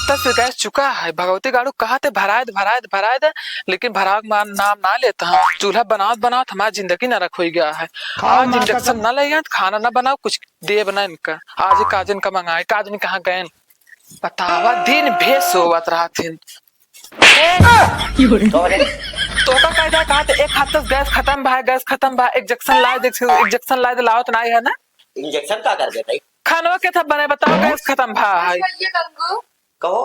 हफ्ता से गैस चुका है। भगवती गाड़ू कहा थे भराए दे, लेकिन भरा नाम ना लेता है। चूल्हा बनाओ हमारी जिंदगी न रख हो गया है। आज इंडक्शन न ले खाना न बनाओ, कुछ दे बना इनका। आज काजन का मंगाए, काजन कहाँ गए बतावा, दिन भेज सोवत रहा थे। तो का कायदा कहा थे एक हफ्ता गैस खत्म बा इंजेक्शन लाए लाओ तो नहीं है ना। इंजेक्शन का कर देता है खानवा के था बने बताओ गैस खत्म भाई। कहो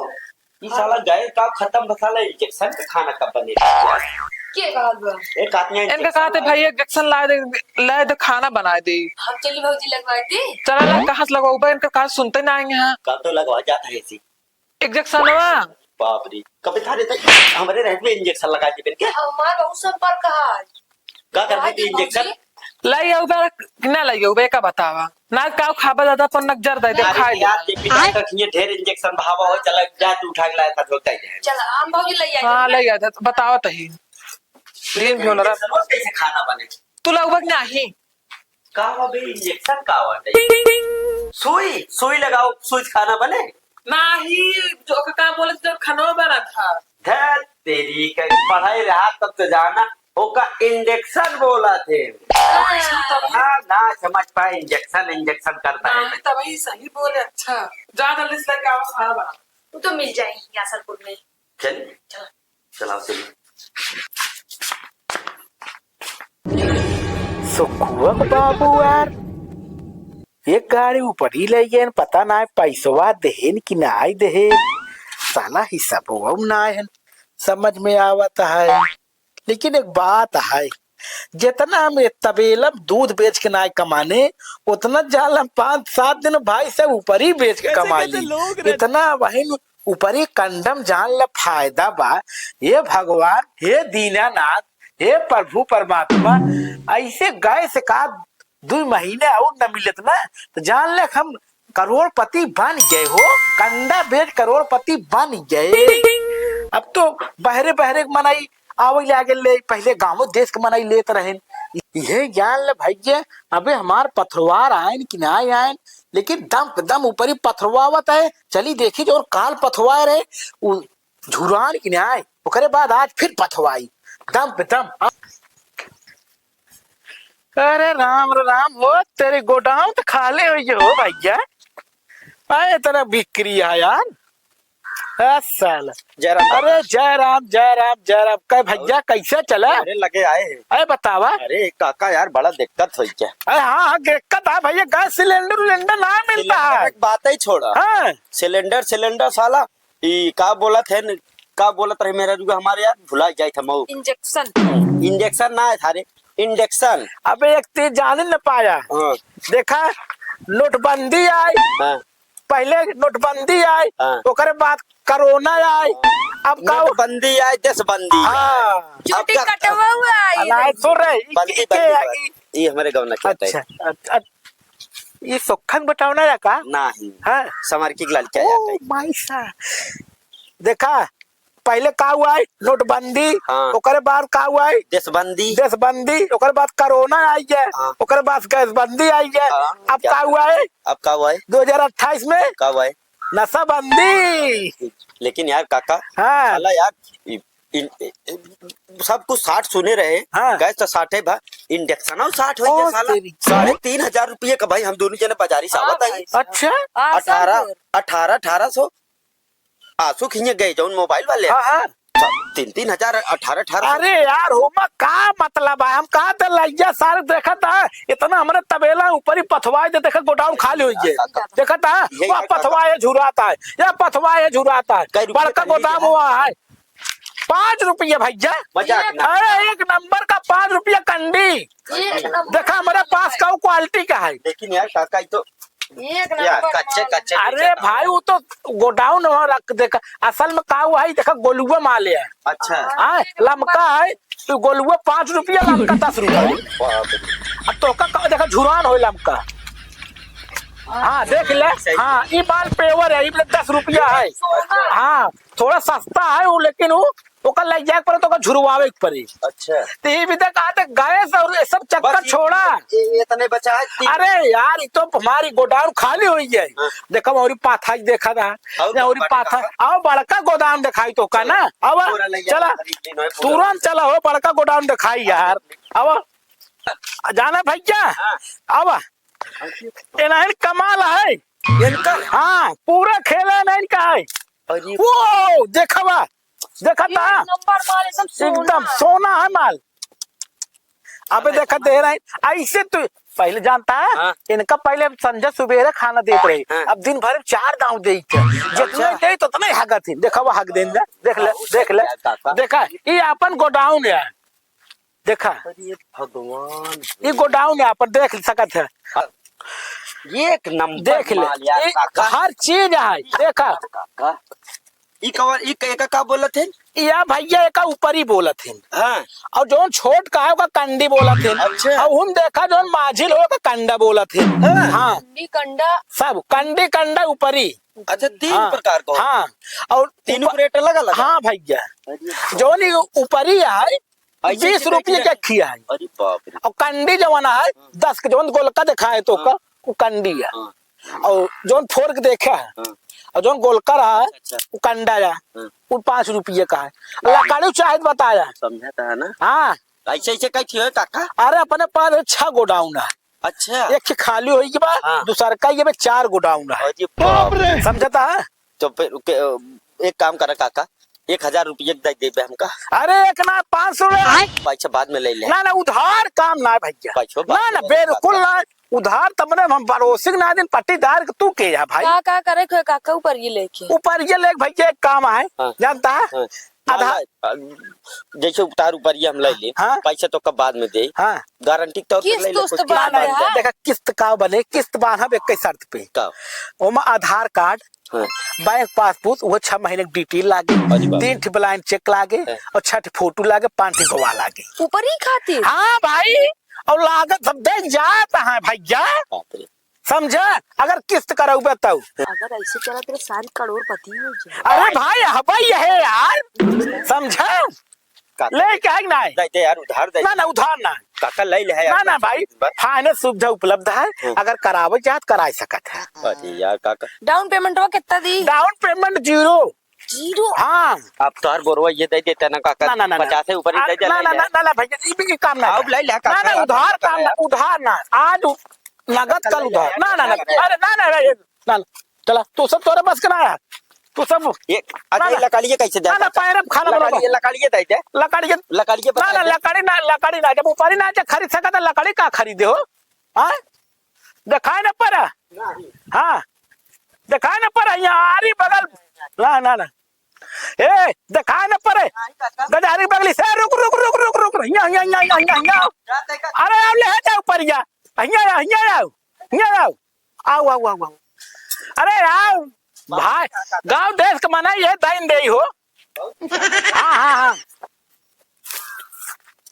ये साला गैस का खत्म बसाला इंजेक्शन का खाना कब बने एक आदमी इनका कहा थे भाई इंजेक्शन लाए दे खाना बना दे। हम चली भौजी लगवाए थे। चला कहाँ से लगवाऊंगा, इनका कहा सुनते ना आएंगे। यहाँ कब तो लगवा जाता है ऐसी इंजेक्शन बाप रे कभी थारे तक हमारे रहते में इंजेक्शन लगा के बिन के हमारा बहुत संपर्क है का करते थे इंजेक्शन लाई ना लाई का बतावा ना का खाबा ज्यादा पर नजर दे दे खाए यार ये पिता का खिए ढेर इंजेक्शन भावा हो चला जा तू उठा के लाया था होता ही चल हम भौजी ले आए। हां ले आया बताओ तही दिन भी होला कैसे खाना बने तू लगभग नहीं का हो बे इंजेक्शन का वाटे सुई लगाओ सुई खाना बने नहीं जो का बोले तो खाना बना था। धत तेरी का पढ़ाई रहा तब तो जाना ओका इंजेक्शन बोला थे। हाँ ना समझ पाए इंजेक्शन करता है तभी सही बोले। अच्छा जा जल्दी से लेके आओ खाना बना। तू तो मिल जाएगी यासरपुर में। चलाओ सुखुआ बाबू यार एक गाड़ी ऊपर ही ले गए पता ना पैसवा देहन कि ना देहन साला हिसाब ना है समझ में आवता है। लेकिन एक बात है जितना हम तबेलम दूध बेच के ना कमाने उतना जाल हम 5-7 दिन भाई से ऊपर ही बेच के कमा ली। इतना वही ऊपर ही कंडम जान ला फायदा बा। ये भगवान हे दीनानाथ हे प्रभु परमात्मा ऐसे गए से का 2 महीने और न मिलत ना तो जान ले हम करोड़पति बन गए हो। कंडा बेच करोड़पति बन गए। अब तो बहरे मनाई आवे लागे ले पहले गाँव देश के मनाई लेते रहे। ये जान ले भैया अबे हमार पथरवार आयन कि ना आयन लेकिन दम ऊपर ही पथरवावत है। चली देखी जो काल पथवाए रहे झुरान कि ना आए ओकरे बाद आज फिर पथवाई दम पे दम। अरे राम हो तेरे गोडाउन तो खाले हो भैया। आए तेरा बिक्री है यार साला। अरे जय राम कह भैया कैसे चला। अरे लगे आए हैं। अरे बतावा। अरे काका यार बड़ा दिक्कत हुई क्या। अरे हाँ दिक्कत है भैया गैस सिलेंडर ना मिलता है। एक बात ही छोड़ा हाँ सिलेंडर साला का बोलत रहे मेरा रुआ हमारे यार भुला जाए था मऊ इंजेक्शन ना है थारे इंजेक्शन। अबे एक चीज जान न पाया। देखा नोटबंदी आई। पहले नोटबंदी आई ओकरे बाद कोरोना आई अब नोटबंदी आई देशबंदी। छुट्टी कटवा हुआ है सुन रहे ये हमारे गाँव ना। अच्छा ये सोखन बताओ ना का नहीं हाँ समार की लाल क्या जाता है माइसा। देखा पहले का हुआ है नोटबंदी ओकरे बाद का हुआ है देशबंदी ओकरे बाद कोरोना आई है ओकरे बाद गैसबंदी आई है। अब का हुआ है 2028 में का हुआ है नशाबंदी। लेकिन यार काका हाँ यार सब कुछ 60 सुने रहे। हाँ गैस तो 60 है भाई इंडक्शन 60 हो साला 3,500 रुपये का भाई हम दोनों जने बाजारी सावत आई। अच्छा 1800 आंसू खींचे गए जो मोबाइल वाले। हाँ 3,000 18,000। अरे यार होमा का मतलब है हम कहा था लैया सारे देखा था इतना हमारे तबेला ऊपर ही पथवाए दे देखा गोडाउन खाली हुई है देखा था वह पथवाए झुराता है या पथवाए झुराता है बड़का गोदाम हुआ है 5 रुपये भैया। अरे एक नंबर का 5 रुपया कंडी देखा हमारे पास का क्वालिटी का है। लेकिन यार काका तो यार कच्चे अरे भाई वो तो गोडाउन रख देखा असल में का हुआ है देखा गोलुआ माल है। अच्छा हाँ लमका है तो गोलुआ 5 रुपया लमका 10 रुपया। अब तो का देखा झुरान हो लमका। हाँ देख ले हाँ ये माल पेवर है 10 रुपया है। हाँ थोड़ा सस्ता है वो लेकिन वो ओकर लग जाए पर तो ओकर झुरवावे के पड़ी। अच्छा तो ये भी तक आते गैस और ये सब चक्कर बस छोड़ा। ये इतने बचा है अरे यार ये तो हमारी गोदाम खाली हुई है। देखो और पाथा देखा था और पाथा आओ बड़का गोदाम दिखाई तो का ना। अब चला तुरंत चला हो बड़का गोदाम दिखाई यार। अब जाना भैया अब इन्हें कमाल है इनका। हाँ पूरा खेला ना इनका है। वो देखा बा देखा था नंबर माल एकदम सोना है माल। अबे देखा दे रहा है ऐसे तो पहले जानता है। हाँ। इनका पहले संजय सुबेरे खाना देते रहे। हाँ। अब दिन भर में 4 दाव दे जितने दे तो उतना हक थी। देखा वो हक देन देख ले देख ले देखा ये अपन गोडाउन है। देखा भगवान ये गोडाउन है अपन देख सकत है। ये एक नंबर देख ले माल यार काका। हर चीज है देखा। काका ई कवर ई का बोलत है या भैया एक ऊपर ही बोलत है। हाँ और जो छोट का है कंडी बोलत है। अच्छा। और हम देखा जो माझिल हो कंडा बोलत है। हाँ कंडा सब कंडी कंडा ऊपरी। अच्छा 3 हाँ, प्रकार का हाँ और तीनों रेट अलग अलग हाँ भैया जो ऊपरी है 20 रुपये के खिया है। अरे बाप रे और कंडी जवन है 10 के जवन गोलका देखा है तो का वो कंडी है। और जो फोर्क देखा है और जो गोलकर है वो कंडा है वो 5 रुपये का है। लकड़ी चाहे बताया समझा था ना। हाँ ऐसे ऐसे कई थी काका। अरे अपने पास 6 गोडाउन है। अच्छा एक खाली होई के बाद हाँ। दूसरा का ये 4 गोडाउन है। अरे बाप रे समझता है। तो फिर एक काम करा काका 1000 रुपये दे देबे हमका। अरे एक ना 500 पैसा बाद में ले ले। ना उधार काम ना भैया पैसा बाद ना में ना ले। बिल्कुल ना उधार तबने हम पड़ोसी ना दिन पट्टीदार तू के या भाई का करे काका ऊपर ये लेके ऊपर ये ले भैया एक काम है हाँ। जानता है हाँ। आधा जैसे उतार ऊपर ये हम ले ले हाँ। पैसा तो कब बाद में दे हाँ गारंटी तो किस्त ले ले उस्त कुछ बाद किस्त में, बाद हाँ। देखा किस्त का बने किस्त बांधा एक शर्त पे का ओमा आधार कार्ड हाँ। बैंक पासबुक वो 6 महीने की डिटेल लागे अरे बाप। 3 ब्लाइंड चेक लागे हाँ। और 6 फोटो लागे 5 गवाह लागे। ऊपर ही खातिर हाँ भाई और लागत सब देख जाता है भैया बाप रे समझा। अगर किस्त करोगे तो अगर ऐसे चला तेरे सारी करोड़पति हो जाए। अरे भाई भाई है यार समझा ले क्या है ना दे दे यार उधार दे ना ना उधार ना काका ले ले ना यार। ना भाई फाइनेंस सुविधा उपलब्ध है। अगर करावे चाहत करा सकत है। अरे यार काका डाउन पेमेंट वो कितना दी? Down payment 0। 0। हाँ आप तो हर बोरवा ये दे देते ना काका। ना ना ना 50 से ऊपर ही दे दे ना ना ना ना भैया ये भी काम ना अब ले ले ना काका। ना उधार काम ना उधार ना आज नगद कल उधार ना ना ना अरे ना ना ना चला तू सब तोरे बस का है तू सब ये अच्छा ये लकड़ी कैसे दे ना ना पैरब खाना बना लकड़ी दे दे लकड़ी लकड़ी ना ना लकड़ी ना जब ऊपर ना खरीद सकता लकड़ी का खरीदे हो। हाँ दिखाए ना पर हाँ दिखाए ना पर यहाँ आरी बगल ना ना ना ए दिखाए ना पर गजारी बगली से रुक रुक रुक रुक रुक रुक यहाँ यहाँ यहाँ यहाँ यहाँ अरे आओ ले जाओ पर यहाँ यहाँ यहाँ आओ यहाँ आओ आओ आओ आओ आओ अरे आओ भाई गांव देश का मना ये दाइन दे हो। हाँ हाँ हाँ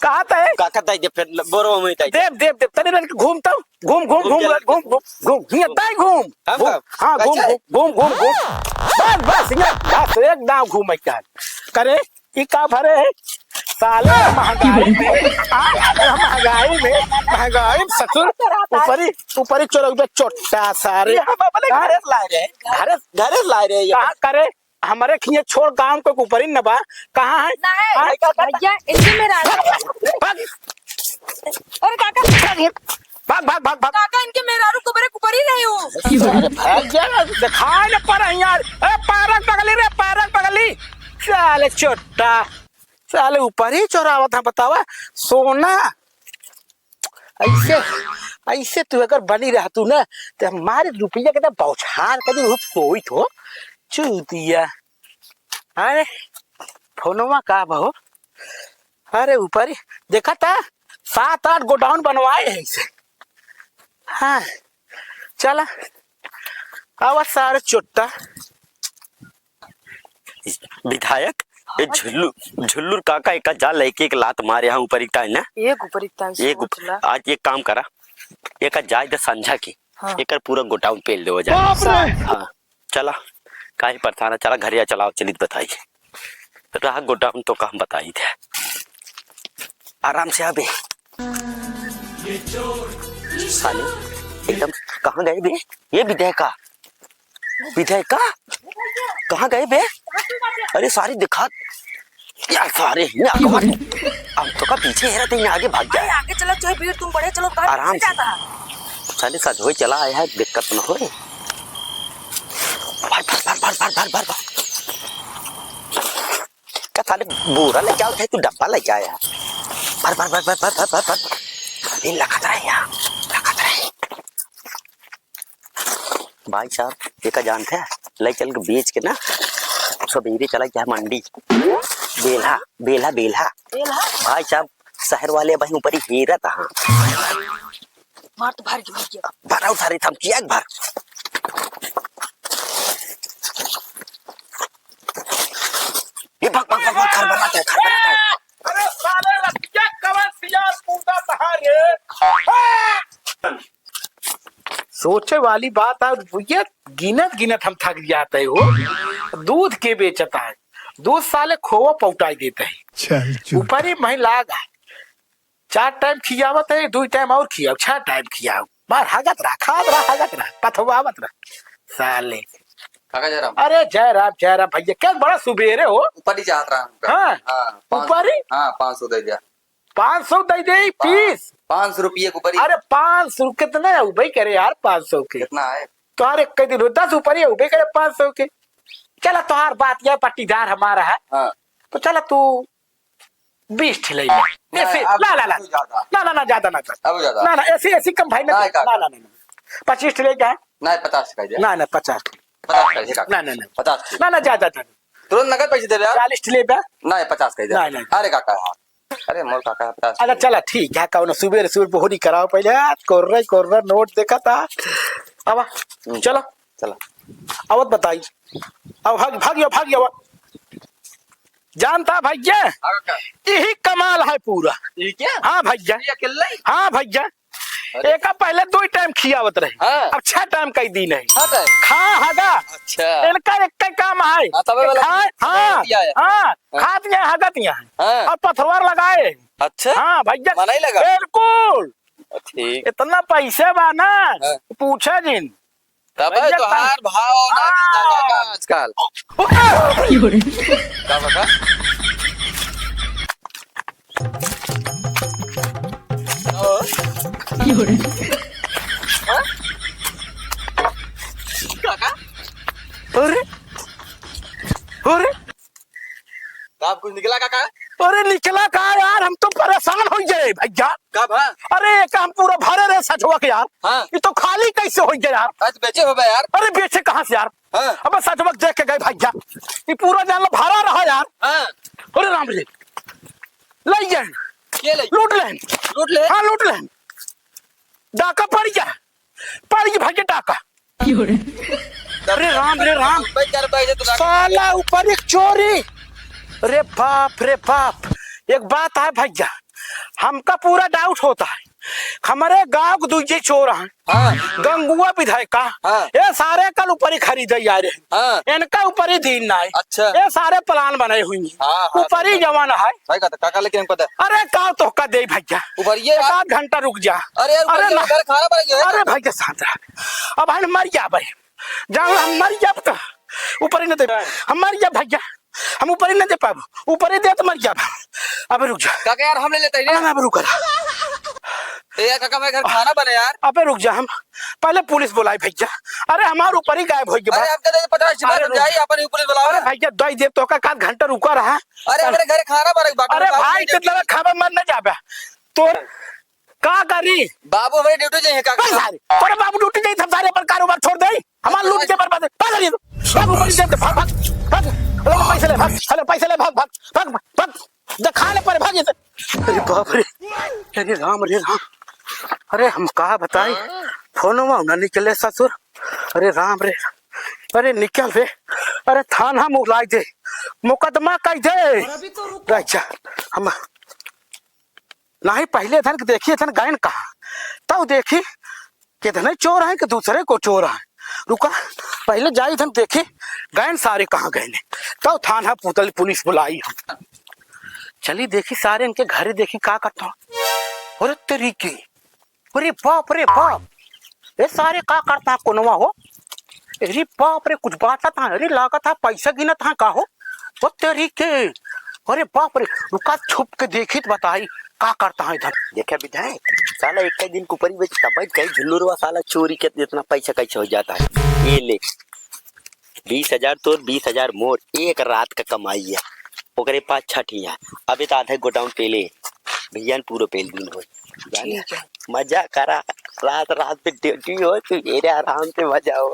कहा था काका दे दे फिर बोरवा में दे देव देव देव तनी रन घूमता हूँ घूम घूम घूम घूम घूम घूम यहाँ ताई घूम हाँ घूम घूम घूम घूम बस बस यहाँ बस एक दाव घूम क्या करे ये का भरे है साले महंगाई ससुर ऊपरी चोर चोटा सारे घरे ला रहे कहाँ करे हमारे खिए छोड़ गांव को ऊपर ही नबा कहाँ है ना है भैया इनके मेरा भाग और काका भाग भाग भाग भाग काका इनके मेरा ऊपर ही रही हूँ। दिखाए न पर यार पारक पगली साले छोटा साले ऊपर ही चोरावा था बतावा सोना ऐसे ऐसे तू अगर बनी रहा तू ना तो हमारे रुपया के बौछार कर दी सोई तो चूतिया। अरे फोनवा का बहो अरे ऊपर ही देखा था 7-8 गोडाउन बनवाए हैं इसे। हाँ चला आवाज सारे चोट्टा विधायक ये झुल्लू काका एक जा लेके एक लात मारे यहाँ ऊपर इकता है ना एक ऊपर एक आज एक काम करा एक जाए दे संझा की हाँ। एक पूरा गोटाउन पेल दे हो जाए। हाँ चला काहे परेशान चला घरे चलाओ चलित बताइए। रहा गोडाउन तो काम बताई थे। आराम से अबे साले एकदम कहाँ गए बे? ये विधायका कहाँ गए बे? अरे सारी दिखा यार, सारे अब तो का पीछे है तो आगे भाग जाए। आगे चलो, चाहे भीड़ तुम बड़े चलो, आराम से। जाता साले सज हो चला आया है, दिक्कत न हो। भर क्या साले बोरा लेके आओ थे, तू डब्बा लेके आया। भर ये लखत रहा है यार, लखत रहा है। भाई साहब ये का जानते हैं, ले चल के बेच के ना सवेरे चला गया मंडी। बेला भाई साहब शहर वाले भाई ऊपर ही हेरा था। मार तो भर गया भर आउट सारे थम किया भर। ये भाग घर बनाता है। अरे साले रखिया कवन सियार पूता बहारे। सोचे वाली बात है भैया, गिनत हम थक जाते हो। दूध के बेचता है, दूध साले खोवा पौटाई देते है। ऊपर ही मही लाग है, 4 टाइम खियावत है, 2 टाइम और खियाओ, 6 टाइम खियाओ। बार हगत रहा, खाद रहा, पथवावत रहा साले। काका जयराम। अरे जयराम भैया, क्या बड़ा सुबेरे हो। ऊपर ही चाहत रहा हूँ। हाँ ऊपर ही। हाँ 500 दे दिया। 500 दे दे पीस। 500 रुपये ऊपर ही। अरे 500 कितना है भाई करे यार, 500 के कितना है? तुम्हारे कई दिन 10 ऊपर ही उबे करे 500 के। चला तुम्हार बात यह पट्टीदार हमारा है। हाँ। तो चला तू 20 ठिलाई ले। ऐसे ला ज्यादा ना अब ज्यादा ना ऐसी कम भाई ना 25 ठिलाई क्या है ना 50 का दिया। ना 50 ना 50 ना ज्यादा तुरंत नगद पैसे दे रहे 40 ठिलाई पे ना 50 का दिया। नहीं। अरे काका अरे मोर काका 50। अच्छा चला ठीक है, कौन सुबह होली कराओ पहले। कोर्रा नोट देखा था। अब चलो आवत बताई। अब भाग जानता भैया, यही कमाल है पूरा। ये क्या? हाँ भैया, अकेला ही? हाँ भैया, एक पहले 2 टाइम खियावत रहे। हाँ। अब 6 टाइम कई दिन है। हाँ तो है। खा हगा अच्छा। इनका एक काम है। हाँ, तबे वाला हाँ दिया है। खात यहाँ हगत यहाँ हाँ। और पथवार लगाए। अच्छा हाँ भैया मना ही लगा। बिल्कुल ठीक। इतना पैसे बा ना हाँ। पूछे जिन। तब भैया तो हार भाव ना हाँ। काका आजकल काका अरे आप कुछ निकला काका? अरे निकला कहा यार, हम तो परेशान हो गए भैया। कब? हाँ अरे काम पूरा भरे रहे सचवा के यार। हाँ। ये तो खाली कैसे हो गया यार। आज बेचे हो यार। अरे बेचे कहाँ से यार। हाँ। अब सचवक देख के गए भैया, ये पूरा जान लो भरा रहा यार। हाँ। अरे राम रे ले जाए, ये ले लूट ले। हाँ लूट ले, डाका पड़ गया भैया डाका। अरे राम साला ऊपर एक चोरी। अरे बाप एक बात है भैया, हमका पूरा डाउट होता है। हमारे गांव के दूसरे चोर हैं। हाँ। गंगुआ विधायका। हाँ। ये सारे कल ऊपर ही खरीदे जा रहे हैं। हाँ। इनका ऊपर ही दिन ना है। अच्छा। ये सारे प्लान बने हुए हैं। हाँ, ऊपर ही जमाना है। भाई काका लेकिन पता है। अरे का तो का दे भैया, ऊपर ये यार। 1 घंटा रुक जा। अरे यार ऊपर ना। घर खाना पड़ेगा। अरे भैया साथ रह, अब हम मर जा भाई, जाओ हम मर जा तो ऊपर ही न दे, हम मर जा भैया, हम ऊपर ही न दे पाबो, ऊपर ही दे तो मर जा। अब रुक जा काका यार हम ले लेते हैं। अब रुक यार काका मैं घर खाना बने यार। अबे रुक जा, हम पहले पुलिस बुलाई भैया। अरे हमारे ऊपर ही गायब हो गया। अरे आपके 50 समझाई अपन पुलिस बुलाओ। अरे भैया दई देव तो का 1 घंटा रुका रहा। अरे मेरे घर खाना बने। अरे भाई कितना खाबे मर न जाबे तो का करी। बाबू हमारी ड्यूटी जाइए काका। तोरे बाबू ड्यूटी जाई, सब सारे पर कारोबार छोड़ दे, हमार लूट के बर्बाद भाग रही। बाबू पैसे दे, भाग पैसे ले, भाग दिखाने पर भाग। अरे बाप रे, अरे राम। अरे हम कहा बताई, फोन में निकले ससुर। अरे राम रे, अरे निकल रे, अरे थाना मुलाई दे, मुकदमा कई दे। अच्छा हम नहीं पहले धन देखिए धन गायन कहा, तब देखी कितने चोर हैं कि दूसरे को चोर है। रुका पहले जाई हम देखे गए सारे कहाँ गए ने, तो थाना पुतल पुलिस बुलाई हम। चली देखी सारे इनके घर देखी का करता। अरे तरीके, अरे बाप रे बाप, ये सारे का करता कोनवा हो। अरे बाप रे कुछ बात था, अरे लागत था पैसा गिना था का हो वो तरीके। अरे बाप रे, रुका छुप के देखी तो बताई का करता है इधर। देखा विधायक साला एक दिन कुपरी बेच तब कहीं झुल्लुरवा साला चोरी के इतना पैसा कैसे हो जाता है। ये ले 20,000 तोर 20,000 मोर, एक रात का कमाई है। ओकरे पास छठी है, अभी तो आधे गोडाउन पेले भैया ने पूरा पेल दिन हो। मजा करा, रात रात पे ड्यूटी हो तू ये आराम से मजा हो।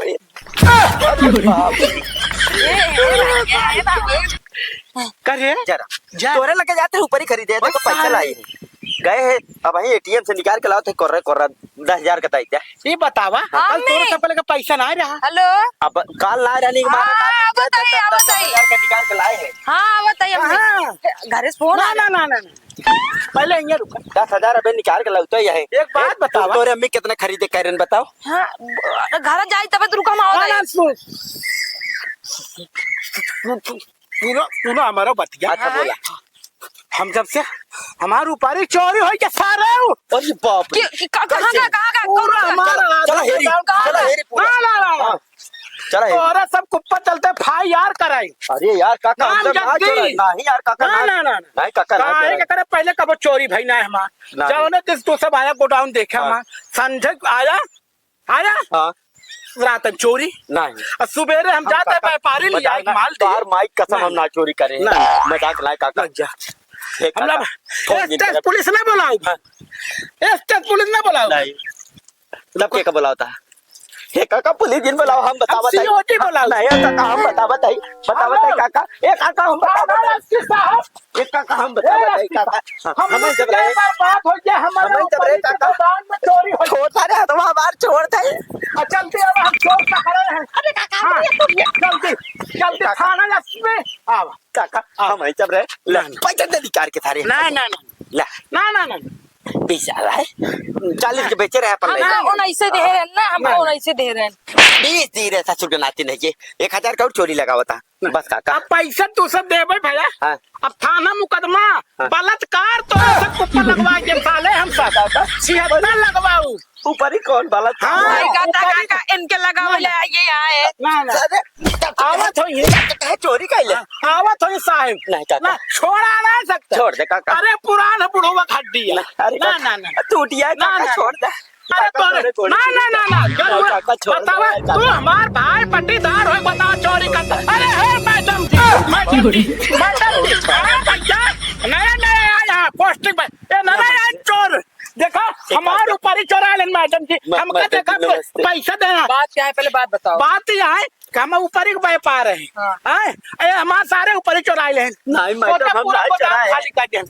करे जरा जा तोरे लगे जाते ऊपर ही खरीदे तो पैसा लाए गए है। अब वही एटीएम से निकाल के लाओ थे कोर्रा कोर्रा 10,000 का ताई। ये बतावा कल तोरे से पहले का पैसा ना रहा। हेलो अब काल ना रहने के बाद हाँ, बताइए, बताइए। 10,000 का निकाल के लाए हैं। हाँ बताइए मम्मी। घर से फोन ना ना ना ना पहले यहाँ रुका। 10,000 अबे निकाल के लाओ तो यही। एक बात बतावा। तोरे अम्मी कितना खरीदे कह बताओ। हाँ घर जाए तब तो रुका हम आओ ना ना सुनो हमारा बतिया। अच्छा बोला। हम जब से हमारे ऊपर ही चोरी हो के सारे अरे बाप रे कहाँ का पूरा हमारा चला हेरी चला हेरी पूरा। ना ना ना हाँ, चला हेरी। और सब कुप्पा चलते फाई यार कराई। अरे यार काका नाम हम सब ना जल्दी। चला नहीं यार काका ना ना ना नहीं काका ना काहे चला। के करे पहले कब चोरी भाई ना है हमार ना। जाओ ना तो सब आया गोडाउन देखा हाँ। हमार संजय आया आया हाँ रात चोरी नहीं और सुबेरे हम जाते हैं व्यापारी ले आए माल दे तार माइक कसम हम ना चोरी करें। ना। मजाक लाए काका जा हे हम काका, लोग फोन गिन स्टेट कर। पुलिस ना बुलाओ स्टेट पुलिस ना बुलाओ नहीं तब के बुलाओ था हे काका पुलिस जिन बुलाओ हम बता हम बताइए। COT बुलाओ। नहीं काका हम बता बताइए काका ए काका हम बता बताइए साहब ए काका हम बता बताइए काका हम जब रहे बात हो गया हमारे हमें जब ऊपर रहे ही काका। गोदाम में चोरी हो छोड़ रहे तो हमार छोड़ थे। चलते अब हम चोर पकड़े हैं। अरे काका जल्दी जल्दी थाना में आओ काका हम जब रहे ले पैसा दे निकाल के थारे ना ना ना ले ना ना ना पैसा है 40 के बेचे रहे पर ले हम उन ऐसे दे रहे हैं ना, हम उन ऐसे दे रहे हैं। 20 दी रहे था छुट नाती नहीं के 1,000 का और चोरी लगा हुआ था बस काका। अब पैसा तू सब दे भाई भैया। हाँ। अब थाना मुकदमा हाँ। बलात्कार तो सब कुप्पा लगवा के साले हम सब 76 लगवाऊ ऊपर ही कौन बाला था। हाँ। भाई काका इनके लगाओ ले आइए यहाँ है। ना ना आवत हो ये कहे चोरी कर ले आवत हो ये साहब नहीं काका ना छोड़ा ना सकता। छोड़ दे काका। अरे पुराना बुढ़वा हड्डी है। अरे ना काका, ना ना टूट गया ना, काका ना। छोड़ दे अरे काका, तोरे छोड़ दे, ना ना ना ना जरूर काका, छोड़ दे, बतावा काका। तू हमार भाई पट्टीदार हो बता चोरी करता। अरे हे मैडम जी मैडम जी अरे भैया नया नया आया पोस्टिंग पे ये नया चोर देखा हमारे ऊपर ही चोरा ले मैडम जी हमका मैडम जी, देखा नमस्ते। पैसा देना। बात क्या है पहले बात बताओ। बात यह है कि हम ऊपर ही व्यापार है हाँ। हमारे सारे ऊपर ही चोरा ले नहीं मैडम हम ना चढ़ाए खाली कर दिया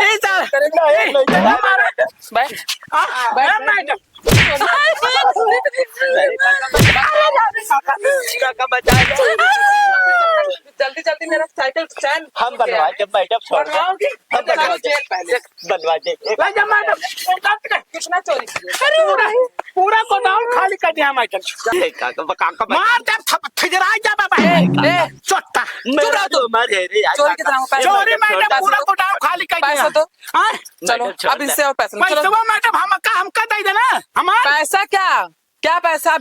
ए सर बैठ मैडम काका बचा जल्दी जल्दी मेरा साइकिल चैन हम बनवा के मैडम छोड़ दे बनवाओगी? हम बनवा चलो दे जेल पहले। बनवा दे ले जा मैडम कितना चोरी किए? पूरा पूरा गोदाम खाली कर दिया मैडम काका काका मार दे ठिजरा जा बाबा ए, चोट्टा मेरा तो मर है रे चोरी कितना हुआ? पैसा चोरी दो, मैडम पैसा पूरा दो। गोदाम खाली कर दिया पैसा दो। हाँ? चलो मैडम, छोड़ अब इससे और पैसा लो। पैसा चलो मैडम हमका दे देना हमार पैसा क्या पैसा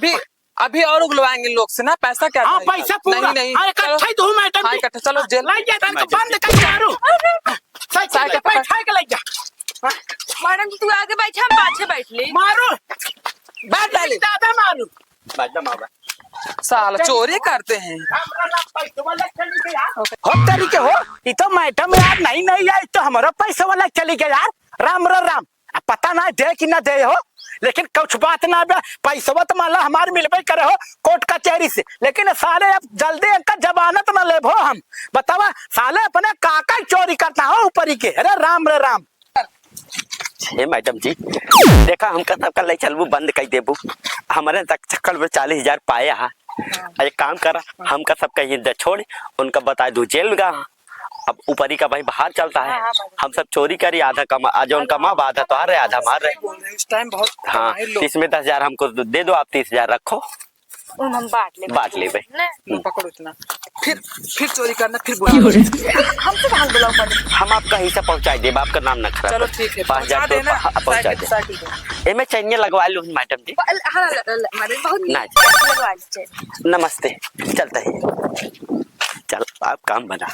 अभी और उगलवाएंगे लोग से ना। पैसा क्या हाँ चाहिए? पैसा पूरा नहीं नहीं अरे चलो। इकट्ठा ही दो मैडम हाँ, जी। इकट्ठा, चलो जेल। ले जा इनको बंद कर मारो साइकिल पकड़। साइकिल ले जा हाँ, मैडम तू आगे बैठे हम पाछे बैठ ली। मारो बैठ डाले ज्यादा मारो मैडम आवा साला चोरी करते हैं। हो तरीके हो ये तो मैडम यार नहीं यार तो हमारा पैसा वाला चली गया यार राम राम अब पता ना दे कि ना दे हो लेकिन कुछ बात ना पैसा तो मान लो हमारे मिलबे करे हो कोर्ट कचहरी से लेकिन साले अब जल्दी इनका जमानत ना लेबो हम बतावा साले अपने काका चोरी करता हो ऊपर ही के अरे राम हे मैडम जी देखा हमका सबका ले चलबू बंद कर देबू हमारे तक चक्कर में 40,000 पाया है एक काम करा हमका सबका ये छोड़ उनका बता दू जेल गा अब ऊपरी का भाई बाहर चलता है हम सब चोरी करी आधा कमा आज उनका माँ आधा तो आ रहे आधा मार रहे इस टाइम बहुत हाँ कमाए लोग। इसमें 10,000 हमको दे दो आप 30,000 रखो हम बांट ले भाई ना पकड़ो इतना। फिर चोरी करना, फिर बोला हमसे कहाँ बुलाओ पर हम आपका हिस्सा पहुंचा देब, आपका नाम न खराब चलो हो। ठीक है, 5,000 तो देना। पहुंचा दे। साइकिल दे। एमे चैनिया लगवा लूँ मैडम जी। हाँ मैडम बहुत ना लगवा लीजिए। नमस्ते, चलता है। चल आप काम बना।